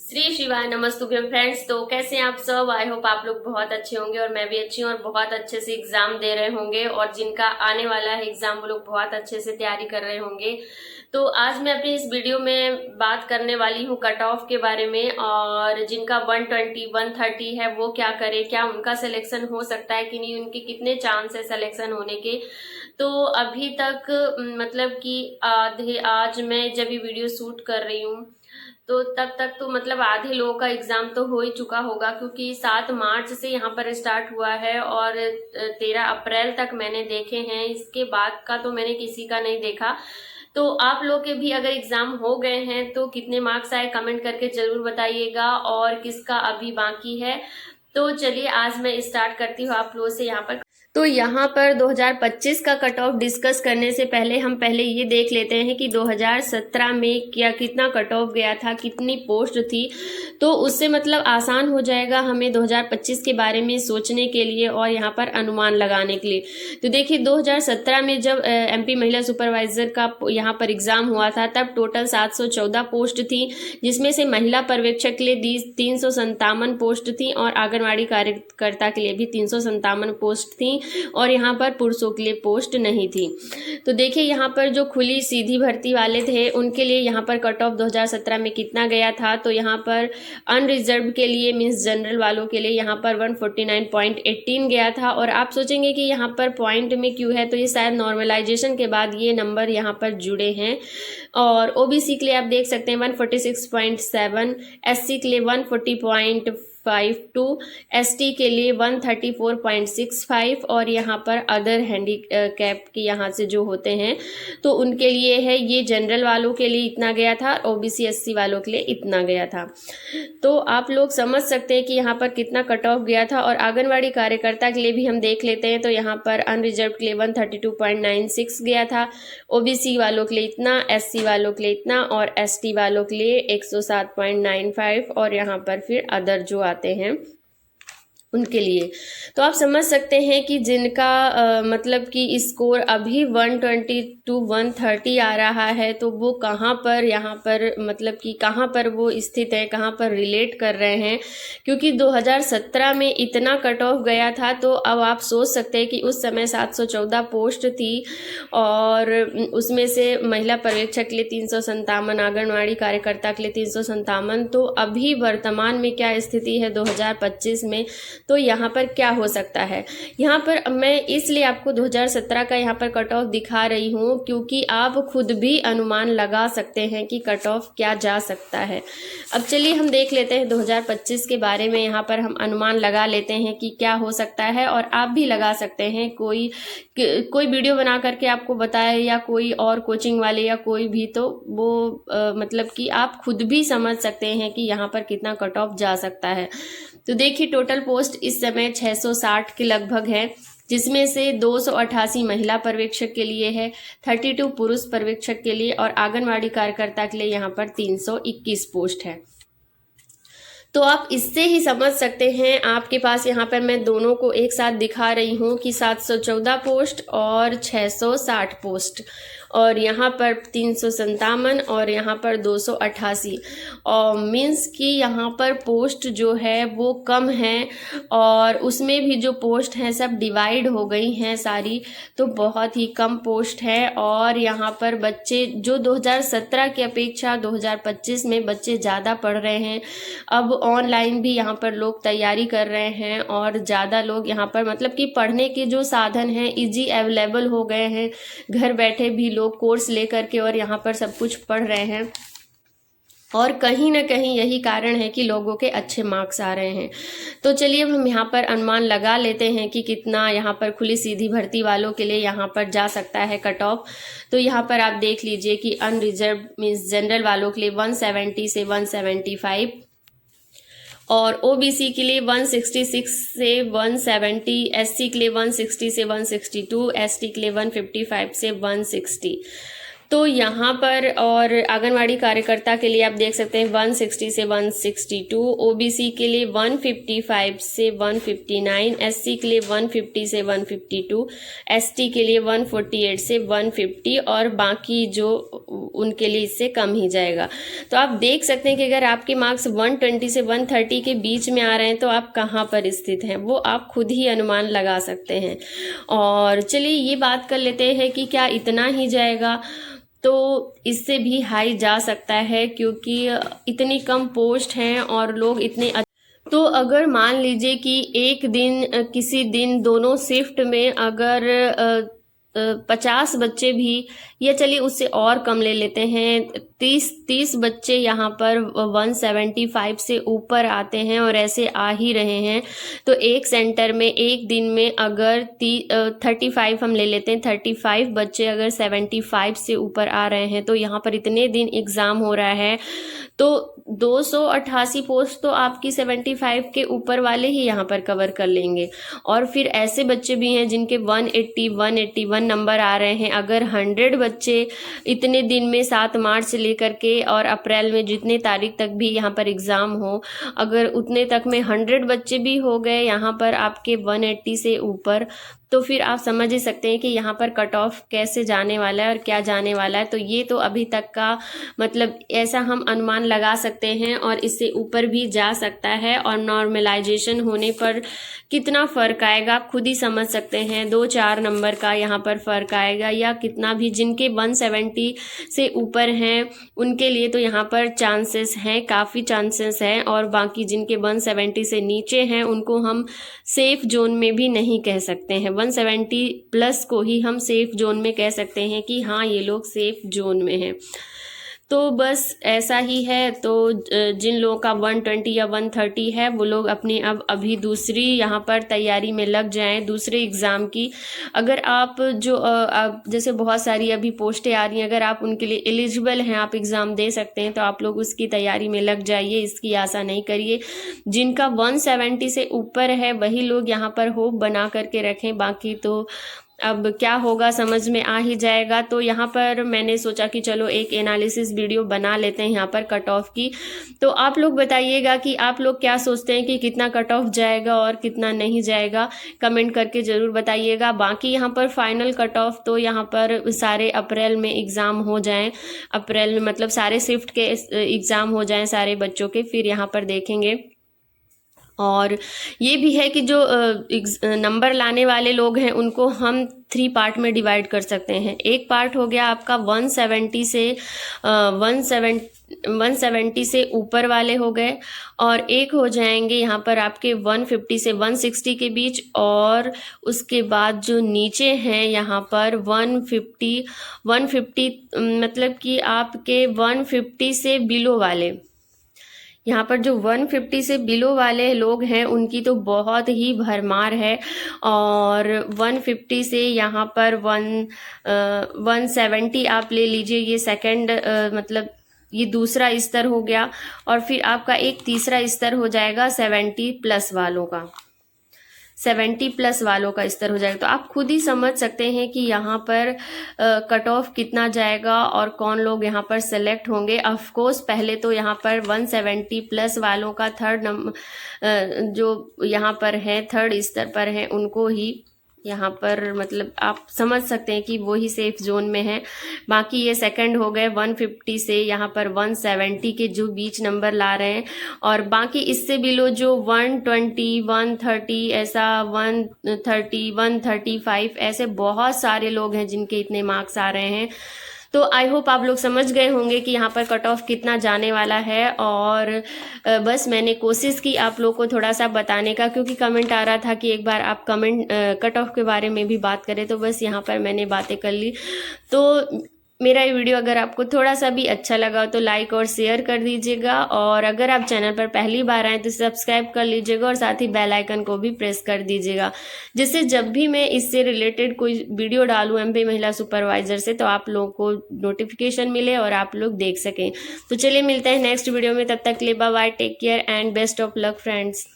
श्री शिवाय नमस्तुभ्यम फ्रेंड्स। तो कैसे हैं आप सब? आई होप आप लोग बहुत अच्छे होंगे और मैं भी अच्छी हूँ और बहुत अच्छे से एग्जाम दे रहे होंगे और जिनका आने वाला है एग्जाम वो लोग बहुत अच्छे से तैयारी कर रहे होंगे। तो आज मैं अपनी इस वीडियो में बात करने वाली हूँ कट ऑफ के बारे में, और जिनका 120 130 है वो क्या करे, क्या उनका सिलेक्शन हो सकता है कि नहीं, उनके कितने चांस है सिलेक्शन होने के। तो अभी तक मतलब कि आधे, आज मैं जब ये वीडियो शूट कर रही हूँ तो तब तक तो मतलब आधे लोगों का एग्जाम तो हो ही चुका होगा, क्योंकि 7 मार्च से यहाँ पर स्टार्ट हुआ है और 13 अप्रैल तक मैंने देखे हैं। इसके बाद का तो मैंने किसी का नहीं देखा। तो आप लोग के भी अगर एग्जाम हो गए हैं तो कितने मार्क्स आए कमेंट करके जरूर बताइएगा, और किसका अभी बाकी है। तो चलिए आज मैं स्टार्ट करती हूँ आप लोगों से यहाँ पर। तो यहाँ पर 2025 का कट ऑफ डिस्कस करने से पहले हम पहले ये देख लेते हैं कि 2017 में क्या कितना कट ऑफ गया था, कितनी पोस्ट थी। तो उससे मतलब आसान हो जाएगा हमें 2025 के बारे में सोचने के लिए और यहाँ पर अनुमान लगाने के लिए। तो देखिए 2017 में जब एमपी महिला सुपरवाइजर का यहाँ पर एग्जाम हुआ था तब टोटल 714 पोस्ट थी, जिसमें से महिला पर्यवेक्षक के लिए 357 पोस्ट थी और आंगनवाड़ी कार्यकर्ता के लिए भी 357 पोस्ट थी, और यहाँ पर पुरुषों के लिए पोस्ट नहीं थी। तो देखिए यहाँ पर जो खुली सीधी भर्ती वाले थे उनके लिए यहाँ पर कट ऑफ 2017 में कितना गया था। तो यहाँ पर अनरिजर्व के लिए मीन्स जनरल वालों के लिए यहाँ पर 149.18 गया था। और आप सोचेंगे कि यहाँ पर पॉइंट में क्यों है, तो ये शायद नॉर्मलाइजेशन के बाद ये नंबर यहाँ पर जुड़े हैं। और ओबीसी के लिए आप देख सकते हैं 146.7, एससी के लिए 140.52, एसटी के लिए 134.65, और यहाँ पर अदर हैंडीकैप के यहाँ से जो होते हैं तो उनके लिए है ये। जनरल वालों के लिए इतना गया था, ओबीसी एससी वालों के लिए इतना गया था। तो आप लोग समझ सकते हैं कि यहाँ पर कितना कट ऑफ गया था। और आंगनवाड़ी कार्यकर्ता के लिए भी हम देख लेते हैं। तो यहाँ पर अनरिजर्व के लिए 132.96 गया था, ओबीसी वालों के लिए इतना, एससी वालों के लिए इतना, और एसटी वालों के लिए 107.95, और यहाँ पर फिर अदर जो आते हैं उनके लिए। तो आप समझ सकते हैं कि जिनका मतलब कि स्कोर अभी 120 to 130 आ रहा है तो वो कहाँ पर यहाँ पर मतलब कि कहाँ पर वो स्थित है, कहाँ पर रिलेट कर रहे हैं। क्योंकि 2017 में इतना कट ऑफ गया था, तो अब आप सोच सकते हैं कि उस समय 714 पोस्ट थी और उसमें से महिला पर्यवेक्षक के लिए 357, आंगनवाड़ी कार्यकर्ता के लिए 357। तो अभी वर्तमान में क्या स्थिति है 2025 में, तो यहाँ पर क्या हो सकता है। यहाँ पर मैं इसलिए आपको 2017 का यहाँ पर कट ऑफ दिखा रही हूँ क्योंकि आप खुद भी अनुमान लगा सकते हैं कि कट ऑफ क्या जा सकता है। अब चलिए हम देख लेते हैं 2025 के बारे में। यहाँ पर हम अनुमान लगा लेते हैं कि क्या हो सकता है, और आप भी लगा सकते हैं। कोई वीडियो बना करके आपको बताए या कोई और कोचिंग वाले या कोई भी, तो वो मतलब कि आप खुद भी समझ सकते हैं कि यहाँ पर कितना कट ऑफ जा सकता है। तो देखिए टोटल पोस्ट इस समय 660 के लगभग है, जिसमें से 288 महिला पर्यवेक्षक के लिए है, 32 पुरुष पर्यवेक्षक के लिए, और आंगनवाड़ी कार्यकर्ता के लिए यहाँ पर 321 पोस्ट है। तो आप इससे ही समझ सकते हैं, आपके पास यहाँ पर मैं दोनों को एक साथ दिखा रही हूँ कि 714 पोस्ट और 660 पोस्ट, और यहाँ पर 357 और यहाँ पर 288, और मीन्स कि यहाँ पर पोस्ट जो है वो कम है, और उसमें भी जो पोस्ट हैं सब डिवाइड हो गई हैं सारी, तो बहुत ही कम पोस्ट है। और यहाँ पर बच्चे जो 2017 की अपेक्षा 2025 में बच्चे ज़्यादा पढ़ रहे हैं। अब ऑनलाइन भी यहाँ पर लोग तैयारी कर रहे हैं और ज़्यादा लोग यहाँ पर मतलब कि पढ़ने के जो साधन हैं इजी अवेलेबल हो गए हैं। घर बैठे भी लोग कोर्स लेकर के और यहाँ पर सब कुछ पढ़ रहे हैं, और कहीं ना कहीं यही कारण है कि लोगों के अच्छे मार्क्स आ रहे हैं। तो चलिए अब हम यहाँ पर अनुमान लगा लेते हैं कि कितना यहाँ पर खुली सीधी भर्ती वालों के लिए यहाँ पर जा सकता है कट ऑफ। तो यहाँ पर आप देख लीजिए कि अनरिजर्व मीन्स जनरल वालों के लिए 170 से 175, और ओबीसी के लिए 166 से 170, एससी के लिए 160 से 162, एसटी के लिए 155 से 160। तो यहाँ पर और आंगनवाड़ी कार्यकर्ता के लिए आप देख सकते हैं 160 से 162, ओबीसी के लिए 155 से 159, एससी के लिए 150 से 152, एसटी के लिए 148 से 150 और बाकी जो उनके लिए इससे कम ही जाएगा। तो आप देख सकते हैं कि अगर आपके मार्क्स 120 से 130 के बीच में आ रहे हैं तो आप कहाँ पर स्थित हैं, वो आप खुद ही अनुमान लगा सकते हैं। और चलिए ये बात कर लेते हैं कि क्या इतना ही जाएगा, तो इससे भी हाई जा सकता है क्योंकि इतनी कम पोस्ट हैं और लोग इतने तो अगर मान लीजिए कि एक दिन किसी दिन दोनों शिफ्ट में अगर 50 बच्चे भी, या चलिए उससे और कम ले लेते हैं, 30 बच्चे यहाँ पर 175 से ऊपर आते हैं और ऐसे आ ही रहे हैं, तो एक सेंटर में एक दिन में अगर 35 हम ले लेते हैं, 35 बच्चे अगर 75 से ऊपर आ रहे हैं तो यहाँ पर इतने दिन एग्ज़ाम हो रहा है, तो 288 पोस्ट तो आपकी 75 के ऊपर वाले ही यहाँ पर कवर कर लेंगे। और फिर ऐसे बच्चे भी हैं जिनके 180, 181 नंबर आ रहे हैं। अगर 100 बच्चे इतने दिन में 7 मार्च से लेकर के और अप्रैल में जितने तारीख तक भी यहाँ पर एग्ज़ाम हो, अगर उतने तक में 100 बच्चे भी हो गए यहाँ पर आपके 180 से ऊपर, तो फिर आप समझ ही सकते हैं कि यहाँ पर कट ऑफ कैसे जाने वाला है और क्या जाने वाला है। तो ये तो अभी तक का मतलब ऐसा हम अनुमान लगा सकते हैं और इससे ऊपर भी जा सकता है। और नॉर्मलाइजेशन होने पर कितना फ़र्क आएगा खुद ही समझ सकते हैं, 2-4 नंबर का यहाँ पर फ़र्क आएगा या कितना भी। जिनके 170 से ऊपर हैं उनके लिए तो यहाँ पर चांसेस हैं, काफ़ी चांसेस हैं, और बाकी जिनके 170 से नीचे हैं उनको हम सेफ जोन में भी नहीं कह सकते हैं। 170 प्लस को ही हम सेफ जोन में कह सकते हैं कि हाँ ये लोग सेफ जोन में हैं। तो बस ऐसा ही है। तो जिन लोगों का 120 या 130 है वो लोग अपनी अब अभी दूसरी यहाँ पर तैयारी में लग जाएं, दूसरे एग्ज़ाम की। अगर आप जो जैसे बहुत सारी अभी पोस्टें आ रही हैं, अगर आप उनके लिए एलिजिबल हैं, आप एग्ज़ाम दे सकते हैं, तो आप लोग उसकी तैयारी में लग जाइए, इसकी आशा नहीं करिए। जिनका 170 से ऊपर है वही लोग यहाँ पर होप बना करके रखें, बाकी तो अब क्या होगा समझ में आ ही जाएगा। तो यहाँ पर मैंने सोचा कि चलो एक एनालिसिस वीडियो बना लेते हैं यहाँ पर कट ऑफ की। तो आप लोग बताइएगा कि आप लोग क्या सोचते हैं कि कितना कट ऑफ जाएगा और कितना नहीं जाएगा, कमेंट करके ज़रूर बताइएगा। बाकी यहाँ पर फाइनल कट ऑफ तो यहाँ पर सारे अप्रैल में एग्ज़ाम हो जाएं, अप्रैल में मतलब सारे शिफ्ट के एग्ज़ाम हो जाएं सारे बच्चों के, फिर यहाँ पर देखेंगे। और ये भी है कि जो नंबर लाने वाले लोग हैं उनको हम 3 पार्ट में डिवाइड कर सकते हैं। एक पार्ट हो गया आपका 170 से ऊपर वाले हो गए, और एक हो जाएंगे यहाँ पर आपके 150 से 160 के बीच, और उसके बाद जो नीचे हैं यहाँ पर 150 मतलब कि आपके 150 से बिलो वाले। यहाँ पर जो 150 से बिलो वाले लोग हैं उनकी तो बहुत ही भरमार है। और 150 से यहाँ पर 170 आप ले लीजिए, ये सेकंड मतलब ये दूसरा स्तर हो गया। और फिर आपका एक तीसरा स्तर हो जाएगा 70 प्लस वालों का, 70 प्लस वालों का स्तर हो जाएगा। तो आप खुद ही समझ सकते हैं कि यहाँ पर कट ऑफ कितना जाएगा और कौन लोग यहाँ पर सेलेक्ट होंगे। ऑफ कोर्स पहले तो यहाँ पर 170 प्लस वालों का थर्ड नंबर जो यहाँ पर है, थर्ड स्तर पर है, उनको ही यहाँ पर मतलब आप समझ सकते हैं कि वो ही सेफ जोन में है। बाकी ये सेकंड हो गए 150 से यहाँ पर 170 के जो बीच नंबर ला रहे हैं, और बाकी इससे बिलो जो 120, 130 ऐसा 130, 135 ऐसे बहुत सारे लोग हैं जिनके इतने मार्क्स आ रहे हैं। तो आई होप आप लोग समझ गए होंगे कि यहाँ पर कट ऑफ कितना जाने वाला है। और बस मैंने कोशिश की आप लोग को थोड़ा सा बताने का, क्योंकि कमेंट आ रहा था कि एक बार आप कट ऑफ के बारे में भी बात करें, तो बस यहाँ पर मैंने बातें कर ली। तो मेरा ये वीडियो अगर आपको थोड़ा सा भी अच्छा लगा तो लाइक और शेयर कर दीजिएगा, और अगर आप चैनल पर पहली बार आए तो सब्सक्राइब कर लीजिएगा और साथ ही बेल आइकन को भी प्रेस कर दीजिएगा, जिससे जब भी मैं इससे रिलेटेड कोई वीडियो डालूं एमपी महिला सुपरवाइजर से तो आप लोगों को नोटिफिकेशन मिले और आप लोग देख सकें। तो चलिए मिलते हैं नेक्स्ट वीडियो में, तब तक के लिए bye bye, take care and best of luck friends.